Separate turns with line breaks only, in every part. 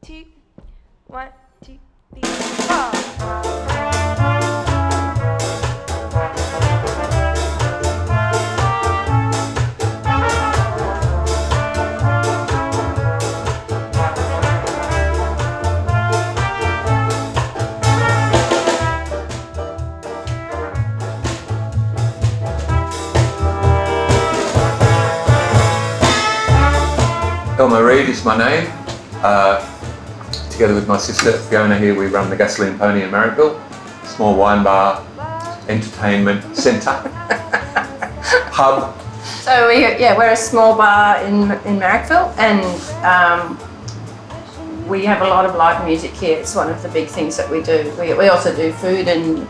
2, 1, 2, 3, 4.
Elmer Reid is my name. Together with my sister Fiona here, we run the Gasoline Pony in Marrickville. Small wine bar, entertainment centre, pub.
So we're a small bar in Marrickville, and we have a lot of live music here. It's one of the big things that we do. We also do food and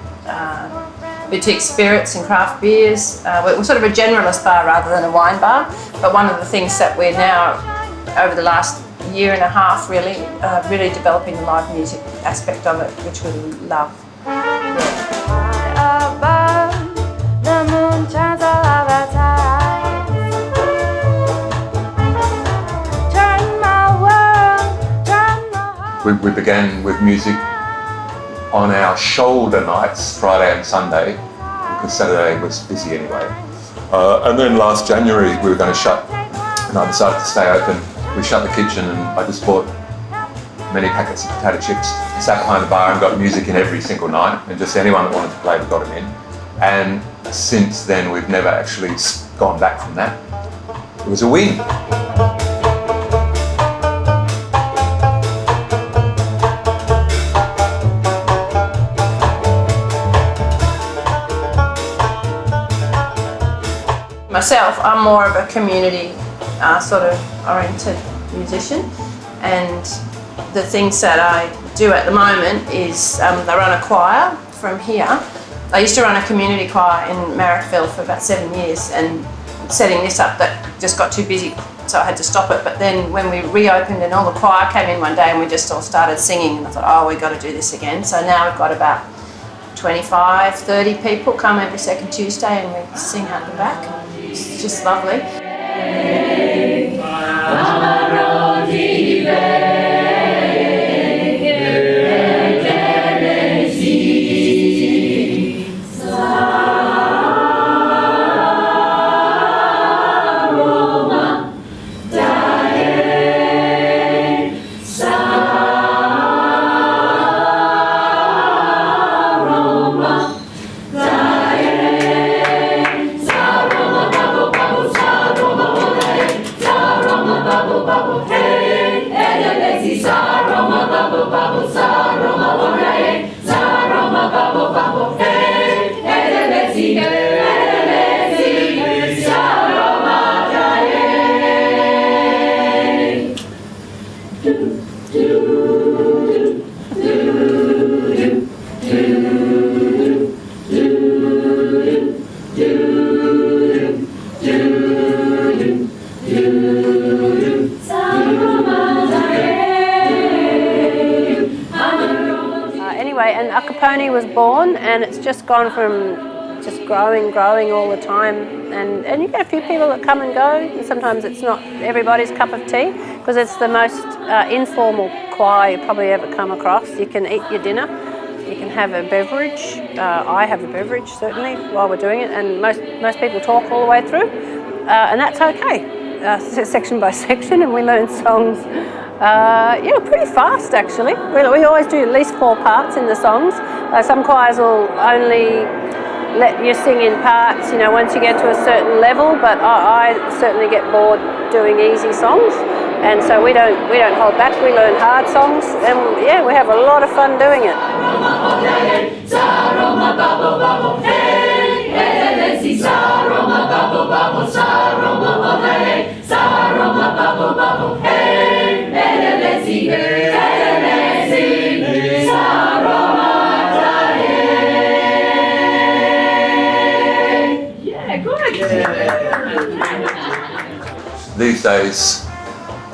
boutique spirits and craft beers. We're sort of a generalist bar rather than a wine bar, but one of the things that we're now, over the last year and a half really, really developing the live music aspect of it, which we love.
We began with music on our shoulder nights, Friday and Sunday, because Saturday was busy anyway. And then last January we were going to shut, and I decided to stay open. We shut the kitchen and I just bought many packets of potato chips, sat behind the bar and got music in every single night, and just anyone that wanted to play, we got them in. And since then we've never actually gone back from that. It was a win.
Myself, I'm more of a community sort of oriented musician, and the things that I do at the moment is I run a choir from here. I used to run a community choir in Marrickville for about 7 years, and setting this up that just got too busy, so I had to stop it. But then when we reopened and all the choir came in one day and we just all started singing, and I thought, oh, we've got to do this again. So now we've got about 25, 30 people come every second Tuesday and we sing out the back. It's just lovely. And AccaPony was born, and it's just gone from just growing all the time, and you get a few people that come and go, and sometimes it's not everybody's cup of tea, because it's the most informal choir you probably ever come across. You can eat your dinner, you can have a beverage. I have a beverage certainly while we're doing it, and most people talk all the way through, and that's okay, section by section, and we learn songs. Pretty fast actually. We always do at least 4 parts in the songs. Some choirs will only let you sing in parts, once you get to a certain level, but I certainly get bored doing easy songs, and so we don't hold back. We learn hard songs, and we have a lot of fun doing it.
These days,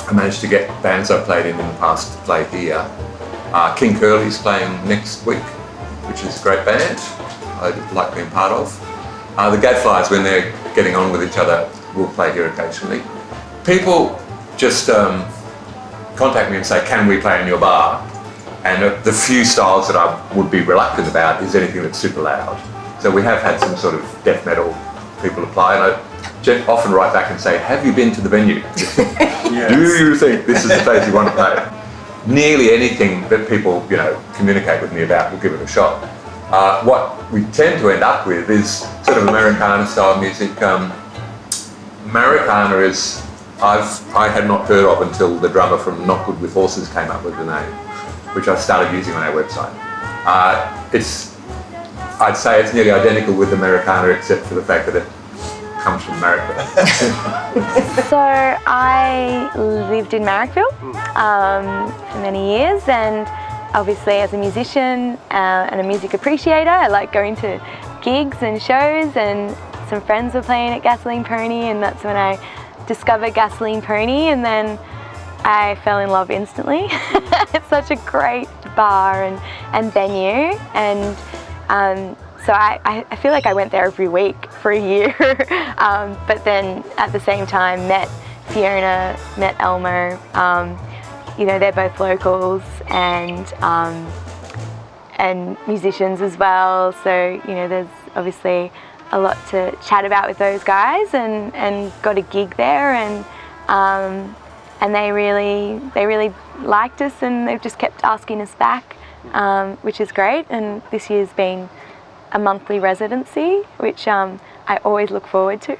I managed to get bands I played in the past to play here. King Curly's playing next week, which is a great band I'd like being part of. The Gadflies, when they're getting on with each other, will play here occasionally. People just contact me and say, can we play in your bar? And the few styles that I would be reluctant about is anything that's super loud. So we have had some sort of death metal people apply, and I often write back and say, have you been to the venue?
Yes.
Do you think this is the place you want to play? Nearly anything that people, communicate with me about, we'll give it a shot. What we tend to end up with is sort of Americana style music. Americana is, I had not heard of until the drummer from Not Good With Horses came up with the name, which I started using on our website. I'd say it's nearly identical with Americana, except for the fact that it comes from Marrickville.
So I lived in Marrickville for many years, and obviously as a musician and a music appreciator, I like going to gigs and shows, and some friends were playing at Gasoline Pony, and that's when I discovered Gasoline Pony, and then I fell in love instantly. It's such a great bar and venue, and so I feel like I went there every week for a year, but then at the same time met Fiona, met Elmo. They're both locals and musicians as well, so there's obviously a lot to chat about with those guys, and got a gig there, and they really liked us, and they've just kept asking us back, which is great. And this year's been a monthly residency, which I always look forward to.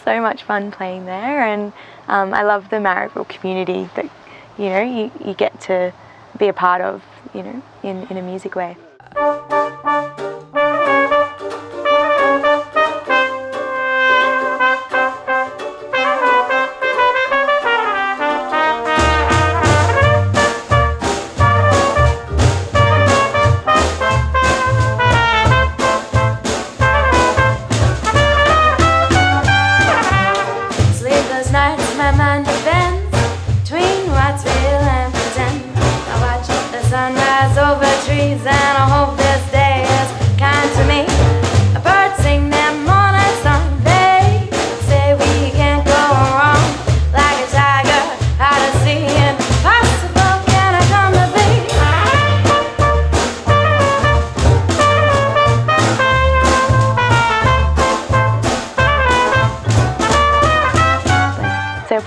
So much fun playing there, and I love the Marrickville community that you get to be a part of, in a music way.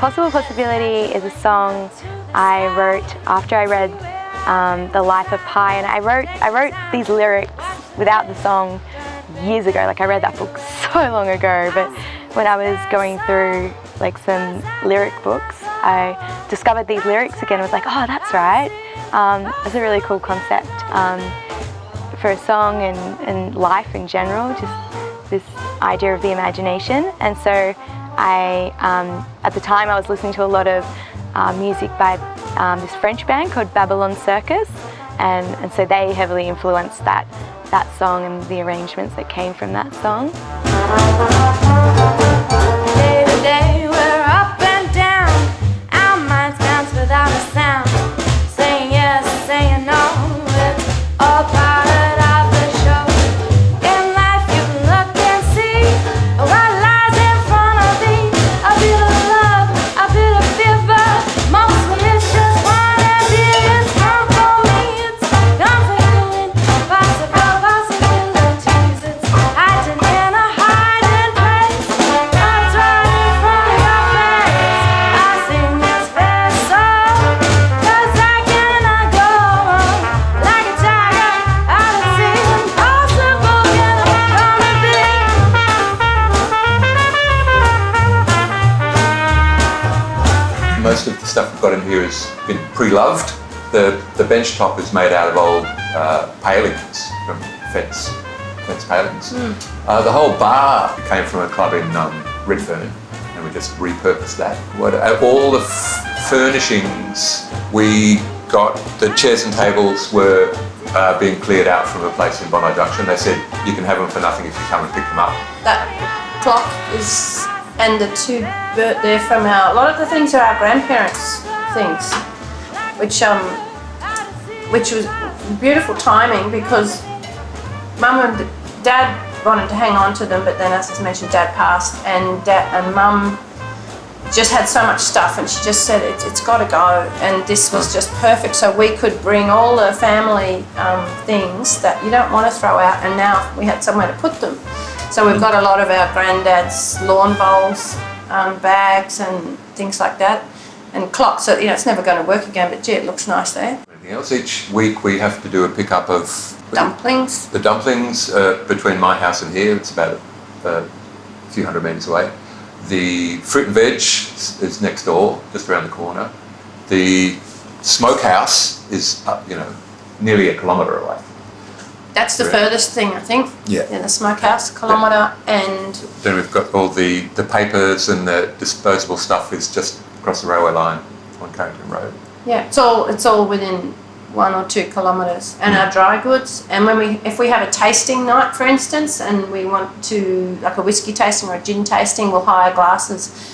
Possible Possibility is a song I wrote after I read The Life of Pi, and I wrote these lyrics without the song years ago. Like, I read that book so long ago, but when I was going through like some lyric books, I discovered these lyrics again and was like, oh, that's right. It's a really cool concept for a song and life in general, just this idea of the imagination. And so at the time I was listening to a lot of music by this French band called Babylon Circus, and so they heavily influenced that song and the arrangements that came from that song.
Day to day we're up and down, our minds bounce without a sound, saying yes, saying no, it's all part of the show. In life you look and see what lies in front of thee, a bit of love, a bit of fever, mostly it's just one and it is come for me. It's come for you, impossible possibilities. It's hiding in a hiding place, it's right in front of your face. I sing this best song, 'cause I cannot go on like a tiger out of sea. Impossible can it come to be?
Most of the stuff we've got in here has been pre-loved. The bench top is made out of old palings from fence palings. The whole bar came from a club in Redfern, and we just repurposed that. All the furnishings we got, the chairs and tables were being cleared out from a place in Bondi Junction. They said you can have them for nothing if you come and pick them up.
That clock is, and the two they're from a lot of the things are our grandparents' things, which was beautiful timing, because Mum and Dad wanted to hang on to them, but then, as I mentioned, Dad passed, and Mum just had so much stuff, and she just said it's got to go, and this was just perfect, so we could bring all the family things that you don't want to throw out, and now we had somewhere to put them. So we've got a lot of our granddad's lawn bowls, bags and things like that, and clocks. So, you know, it's never going to work again, but gee, it looks nice there.
Anything else? Each week we have to do a pickup of
Dumplings.
the dumplings between my house and here. It's about a few hundred metres away. The fruit and veg is next door, just around the corner. The smokehouse is nearly a kilometre away.
That's the furthest thing, I think.
Yeah.
In the smokehouse, kilometre, and
then we've got all the papers and the disposable stuff is just across the railway line on Carrington Road.
yeah, it's all within 1 or 2 kilometres. And our dry goods, and if we have a tasting night, for instance, and we want to, like a whiskey tasting or a gin tasting, we'll hire glasses.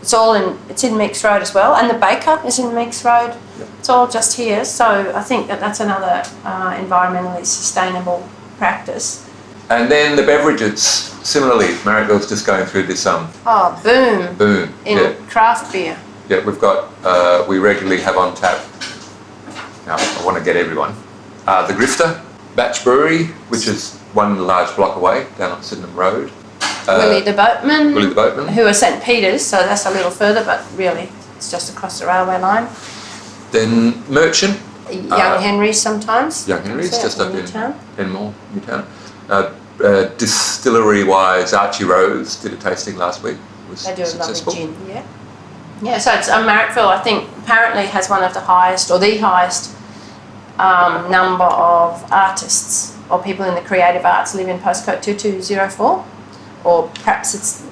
It's in Meeks Road as well, and the baker is in Meeks Road. Yep. It's all just here, so I think that's another environmentally sustainable practice.
And then the beverages, similarly, Marrickville's just going through this boom
in craft beer.
Yeah, we've got we regularly have on tap. Now I want to get everyone. The Grifter Batch Brewery, which is one large block away down on Sydenham Road.
Willie the Boatman, who are St Peter's, so that's a little further, but really it's just across the railway line.
Then Merchant.
Young Henry's sometimes.
Young Henry's, just up in
Newtown.
Newtown. Distillery-wise, Archie Rose did a tasting last week.
They do a lovely gin, yeah. Yeah, so it's Marrickville, I think, apparently has one of the highest, or the highest number of artists or people in the creative arts live in postcode 2204. Or perhaps it's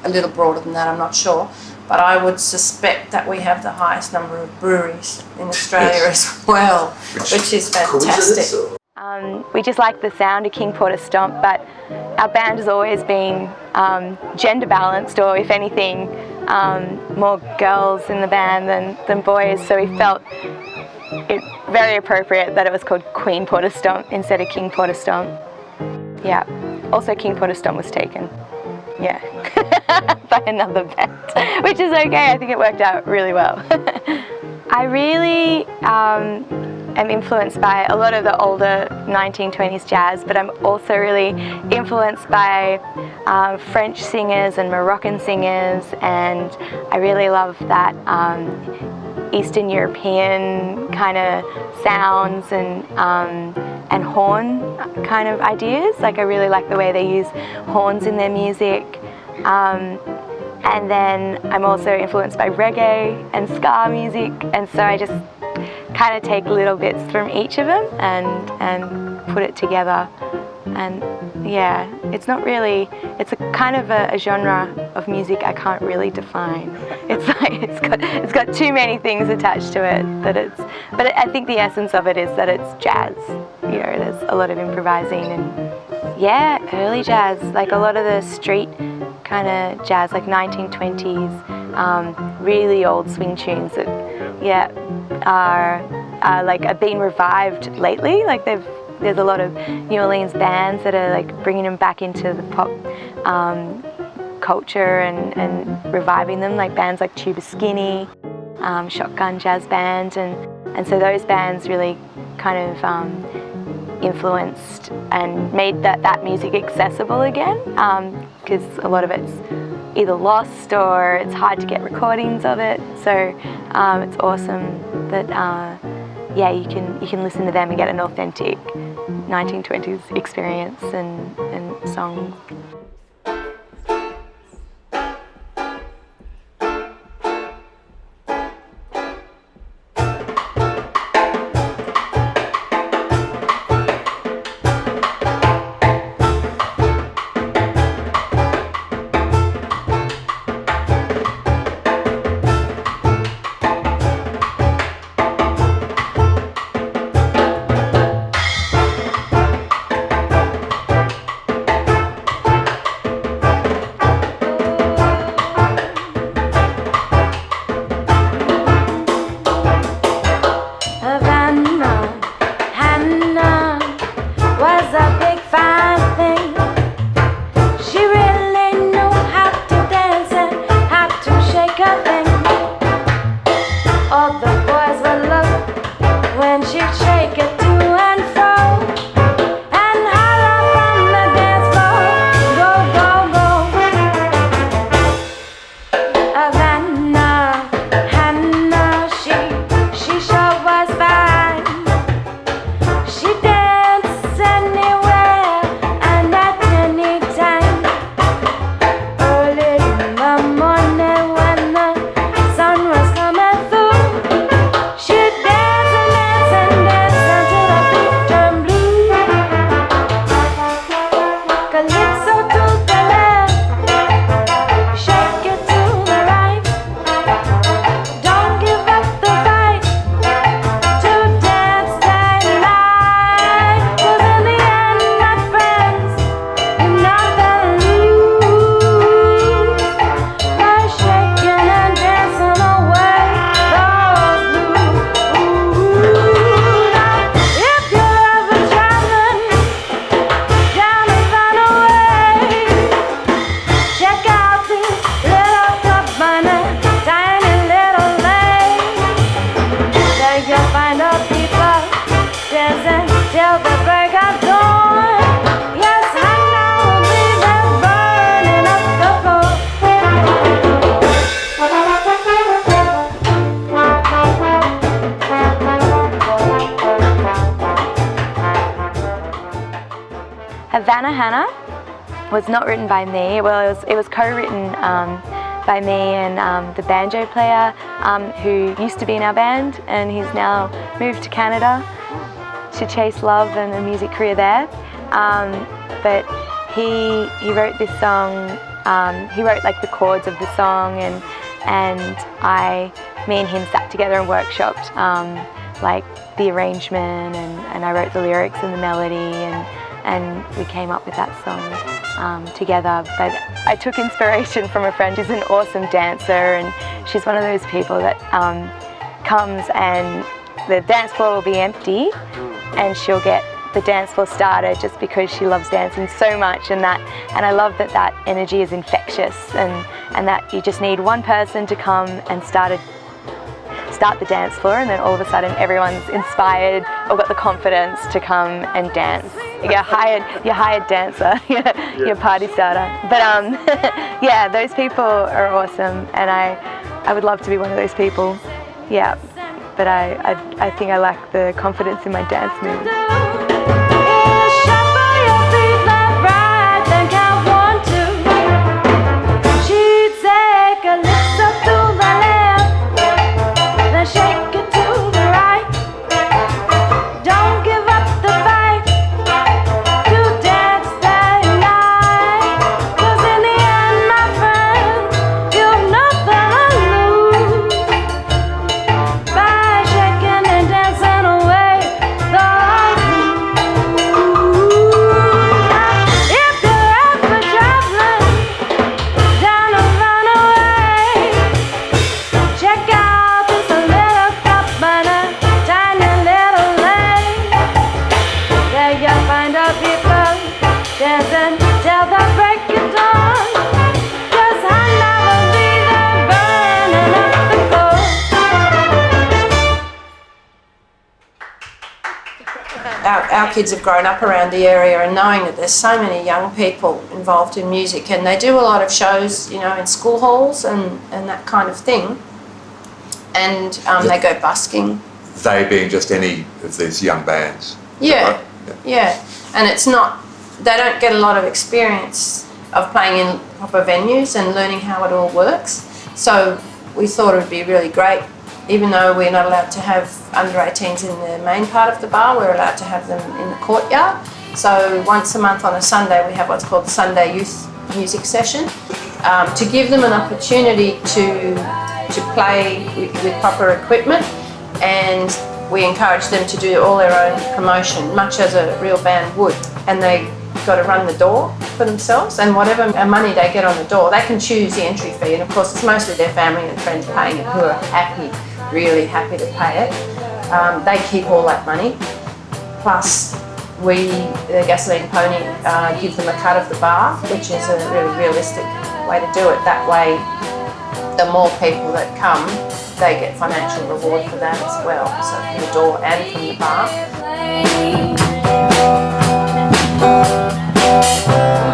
a little broader than that, I'm not sure. But I would suspect that we have the highest number of breweries in Australia as well, which is fantastic.
We just like the sound of King Porter Stomp, but our band has always been gender balanced, or if anything, more girls in the band than boys, so we felt it very appropriate that it was called Queen Porter Stomp instead of King Porter Stomp. Yeah. Also, King Porter Stomp was taken, yeah, by another band, which is okay. I think it worked out really well. I really am influenced by a lot of the older 1920s jazz, but I'm also really influenced by French singers and Moroccan singers, and I really love that Eastern European kind of sounds and horn kind of ideas. Like I really like the way they use horns in their music. And then I'm also influenced by reggae and ska music, and so I just kind of take little bits from each of them and put it together. And yeah, it's not really, it's a kind of a genre of music I can't really define. It's like it's got too many things attached to it but I think the essence of it is that it's jazz. You know, there's a lot of improvising and yeah, early jazz, like a lot of the street kind of jazz, like 1920s, really old swing tunes that are being revived lately. Like there's a lot of New Orleans bands that are like bringing them back into the pop culture and reviving them, like bands like Tuba Skinny, Shotgun Jazz Band, and so those bands really kind of influenced and made that music accessible again, because a lot of it's either lost or it's hard to get recordings of it. So it's awesome that you can listen to them and get an authentic 1920s experience and songs.
good look when she'd shake it to and fro and holler from the dance floor, go, go, go. Havana, Hannah, she sure was fine. She danced anywhere and at any time. Early in the morning when the sun was coming through, she'd dance and dance and dance until the beat turned blue. Calypso to the left, shake it to the right. Don't give up the fight to dance that night. 'Cause in the end, my friends, you're not gonna lose by shaking and dancing away those blues. Now, if you're ever traveling down a runaway, check out this little cabana, tiny little lane. There you'll find the people dancing till the break of dawn. Yes, Hannah will be there burning up the floor.
Havana Hannah was not written by me. Well, it was co-written by me and the banjo player who used to be in our band, and he's now moved to Canada to chase love and a music career there. But he wrote this song. He wrote like the chords of the song, and me and him sat together and workshopped like the arrangement, and I wrote the lyrics and the melody, and we came up with that song together. But I took inspiration from a friend who's an awesome dancer, and she's one of those people that comes and the dance floor will be empty and she'll get the dance floor started just because she loves dancing so much, and I love that energy is infectious, and that you just need one person to come and start the dance floor, and then all of a sudden everyone's inspired or got the confidence to come and dance. You're hired dancer, you're party starter. But yeah, those people are awesome, and I would love to be one of those people. Yeah, but I think I lack the confidence in my dance moves.
Shuffle your feet left, right, then count 1, 2. She'd say calypso to the left, then shake it to the right. Don't give up the fight to dance that night. 'Cause in the end, my friend, you've nothing to lose by shaking and dancing away the if you're ever traveling down a runaway, check out this little cabana, tiny little lane. There you'll find the people dancing till the break of dawn. 'Cause Hannah will be there burning up the floor.
Our kids have grown up around the area, and knowing that there's so many young people involved in music, and they do a lot of shows, in school halls and that kind of thing, and they go busking.
They being just any of these young bands.
Yeah,
Right?
yeah, and they don't get a lot of experience of playing in proper venues and learning how it all works. So we thought it would be really great, even though we're not allowed to have under 18s in the main part of the bar, we're allowed to have them in the courtyard. So once a month on a Sunday, we have what's called the Sunday Youth Music Session, to give them an opportunity to play with proper equipment, and we encourage them to do all their own promotion, much as a real band would. And they got to run the door for themselves, and whatever money they get on the door, they can choose the entry fee, and of course it's mostly their family and friends paying it who are happy, really happy to pay it. They keep all that money, plus the Gasoline Pony, give them a cut of the bar, which is a really realistic way to do it. That way the more people that come, they get financial reward for that as well. So from the door and from the bar.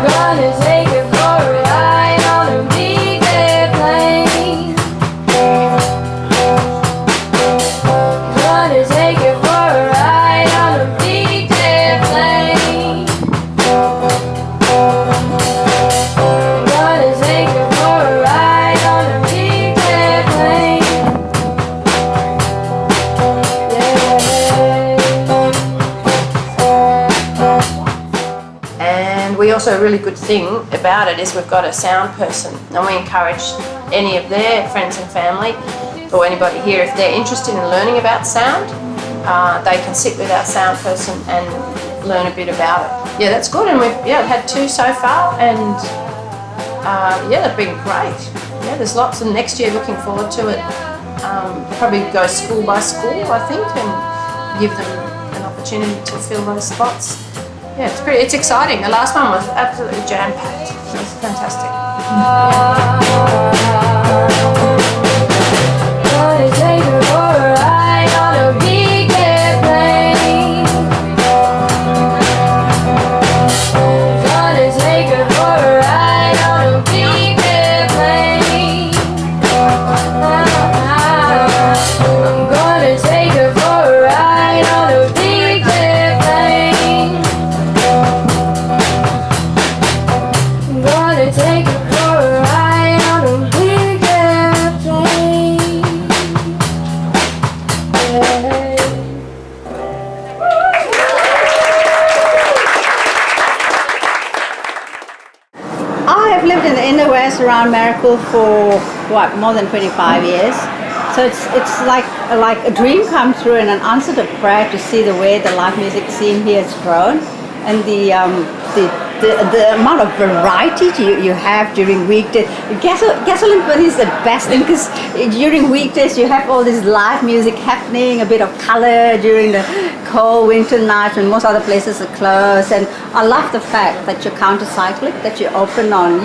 Gonna take it for a ride on a big airplane. Gonna take it for a ride on a big airplane. Gonna take it for a ride on a big airplane.
And we also, a really good thing about it is we've got a sound person, and we encourage any of their friends and family or anybody here, if they're interested in learning about sound, they can sit with our sound person and learn a bit about it. Yeah, that's good, and we've had 2 so far, and they've been great. Yeah, there's lots, and next year looking forward to it. Probably go school by school, I think, and give them an opportunity to fill those spots. Yeah, it's exciting. The last one was absolutely jam-packed. It was fantastic.
Gonna take her for a ride on a big airplane. Gonna take her for a ride on a big airplane. I'm gonna take her for a ride on a big airplane. Gonna take her for a ride on a big airplane.
I have lived in the inner west around Marrickville for more than 25 years. So it's like a dream come true and an answer to prayer to see the way the live music scene here has grown, and the amount of variety you have during weekdays. Gasoline Bunny is the best thing, because during weekdays you have all this live music happening, a bit of color during the cold winter nights when most other places are closed. And I love the fact that you're counter-cyclic, that you open on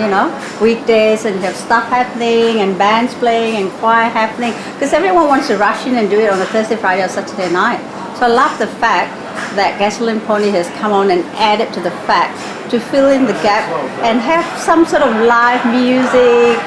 weekdays and you have stuff happening and bands playing and choir happening, because everyone wants to rush in and do it on a Thursday, Friday or Saturday night. So I love the fact that Gasoline Pony has come on and added to the fact to fill in the gap and have some sort of live music,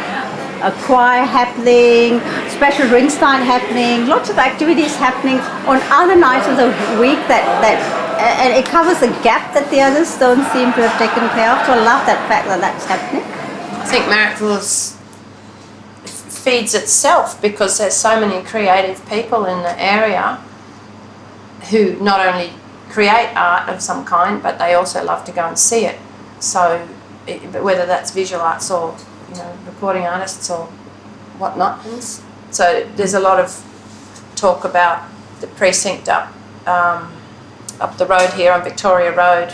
a choir happening, special drinks night happening, lots of activities happening on other nights of the week and it covers a gap that the others don't seem to have taken care of. So I love that fact that that's happening.
I think Marrickville feeds itself, because there's so many creative people in the area who not only create art of some kind, but they also love to go and see it. So whether that's visual arts or recording artists or whatnot. So there's a lot of talk about the precinct up the road here on Victoria Road,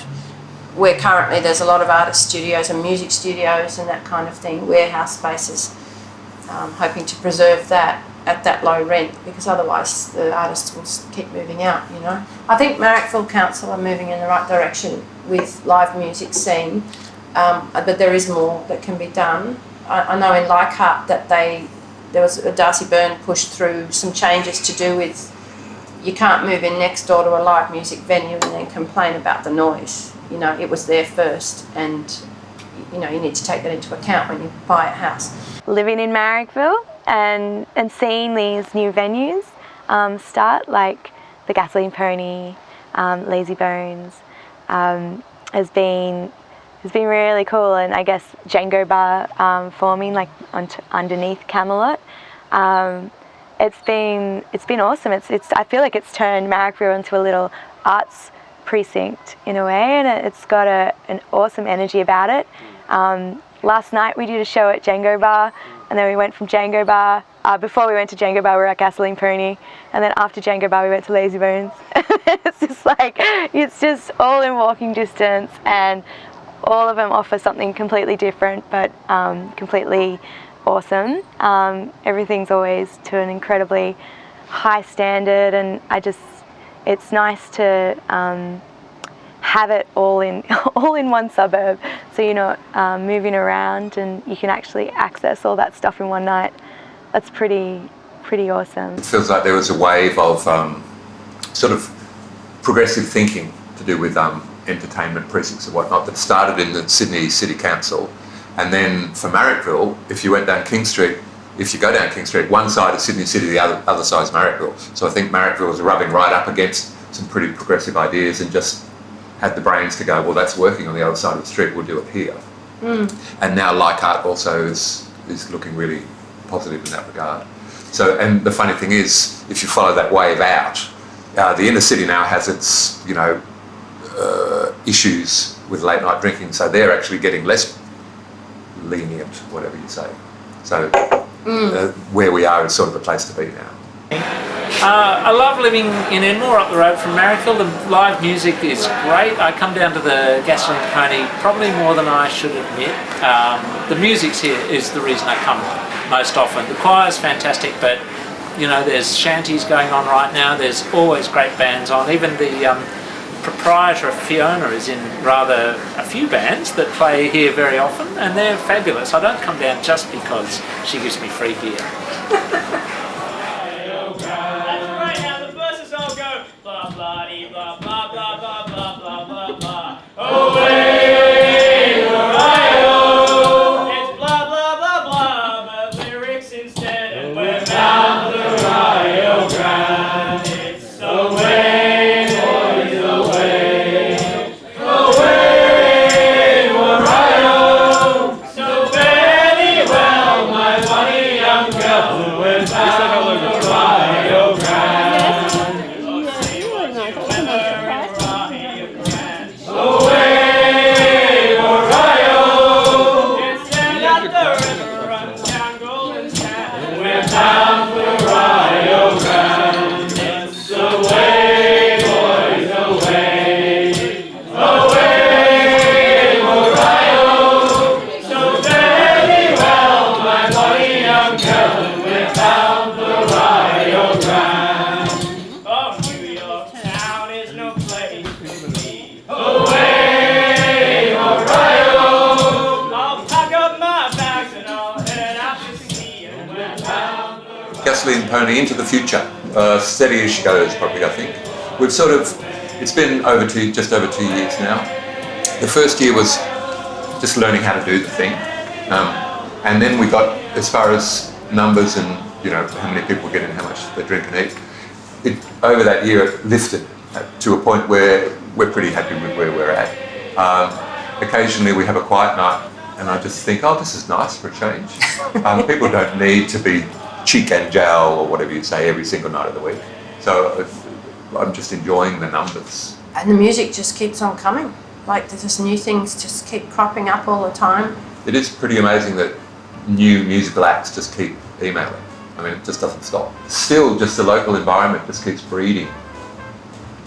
where currently there's a lot of artist studios and music studios and that kind of thing, warehouse spaces, hoping to preserve that at that low rent, because otherwise the artists will keep moving out, I think Marrickville Council are moving in the right direction with live music scene, but there is more that can be done. I know in Leichhardt that there was a Darcy Byrne pushed through some changes to do with, you can't move in next door to a live music venue and then complain about the noise. It was there first, and you need to take that into account when you buy a house.
Living in Marrickville and seeing these new venues start, like the Gasoline Pony, LazyBones, has been really cool. And I guess Django Bar forming underneath Camelot. It's been awesome. I feel like it's turned Marrickville into a little arts precinct in a way, and it's got an awesome energy about it. Last night we did a show at Django Bar, and then we went from Django Bar. Before we went to Django Bar, we were at Gasoline Pony, and then after Django Bar, we went to LazyBones. It's just all in walking distance, and all of them offer something completely different, but completely awesome. Everything's always to an incredibly high standard, and it's nice to have it all in one suburb, so you're not moving around, and you can actually access all that stuff in one night. that's pretty awesome.
It feels like there was a wave of sort of progressive thinking to do with entertainment precincts and whatnot that started in the Sydney City Council, and then for Marrickville, if you went down King Street, if you go down King Street, one side is Sydney City, the other side is Marrickville. So I think Marrickville was rubbing right up against some pretty progressive ideas and just had the brains to go, well, that's working on the other side of the street, we'll do it here. And now Leichhardt also is looking really positive in that regard. So, and the funny thing is, if you follow that wave out, the inner city now has its, you know, issues with late night drinking, so they're actually getting less lenient, whatever you say. So where we are is sort of the place to be now.
I love living in Enmore, up the road from Marrickville. The live music is great. I come down to the Gasoline Pony probably more than I should admit. The music's here is the reason I come most often. The choir's fantastic, but you know, there's shanties going on right now. There's always great bands on. Even the proprietor of Fiona is in rather a few bands that play here very often, and they're fabulous. I don't come down just because she gives me free beer.
Pony into the future, steady as she goes, probably. I think we've sort of, it's been just over 2 years now. The first year was just learning how to do the thing, and then we got as far as numbers and, you know, how many people get in, how much they drink and eat. Over that year it lifted to a point where we're pretty happy with where we're at. Occasionally we have a quiet night and I just think, oh, this is nice for a change. People don't need to be cheek and jowl or whatever you say every single night of the week. So I'm just enjoying the numbers.
And the music just keeps on coming. Like there's just new things just keep cropping up all the time.
It is pretty amazing that new musical acts just keep emailing. I mean, it just doesn't stop. Still, just the local environment just keeps breeding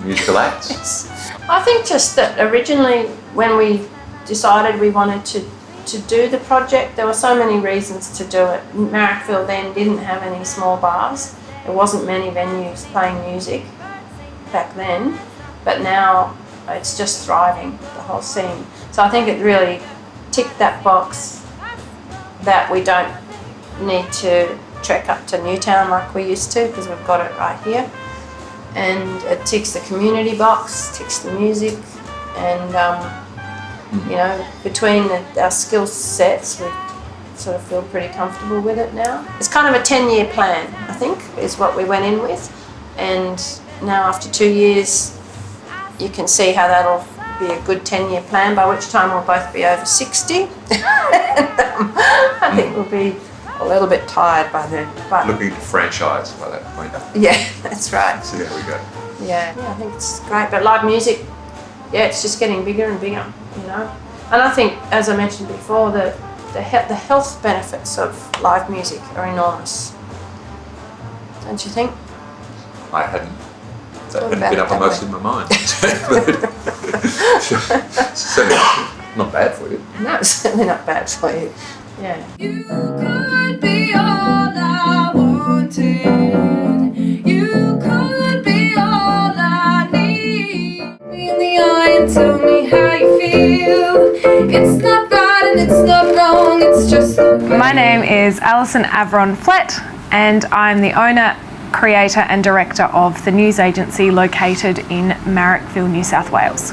musical acts.
Yes. I think just that originally when we decided we wanted to do the project, there were so many reasons to do it. Marrickville then didn't have any small bars. There wasn't many venues playing music back then, but now it's just thriving, the whole scene. So I think it really ticked that box that we don't need to trek up to Newtown like we used to, because we've got it right here. And it ticks the community box, ticks the music, and you know, between our skill sets, we sort of feel pretty comfortable with it now. It's kind of a 10-year plan, I think, is what we went in with. And now after 2 years, you can see how that'll be a good 10-year plan, by which time we'll both be over 60. And, I think we'll be a little bit tired by then. But
looking to franchise by that point.
yeah, that's right.
So there we go.
Yeah, I think it's great. But live music, yeah, it's just getting bigger and bigger, you know. And I think, as I mentioned before, the health benefits of live music are enormous. Don't you think?
I hadn't. That hadn't been uppermost in my mind. Certainly not bad for you.
No, it's certainly not bad for you. Yeah.
You could be all I wanted. You could be all I need. Me in the eye and tell me how you feel. It's not right and it's not wrong. It's just.
My name is Alison Avron Flett. and I'm the owner, creator and director of the Newsagency located in Marrickville, New South Wales.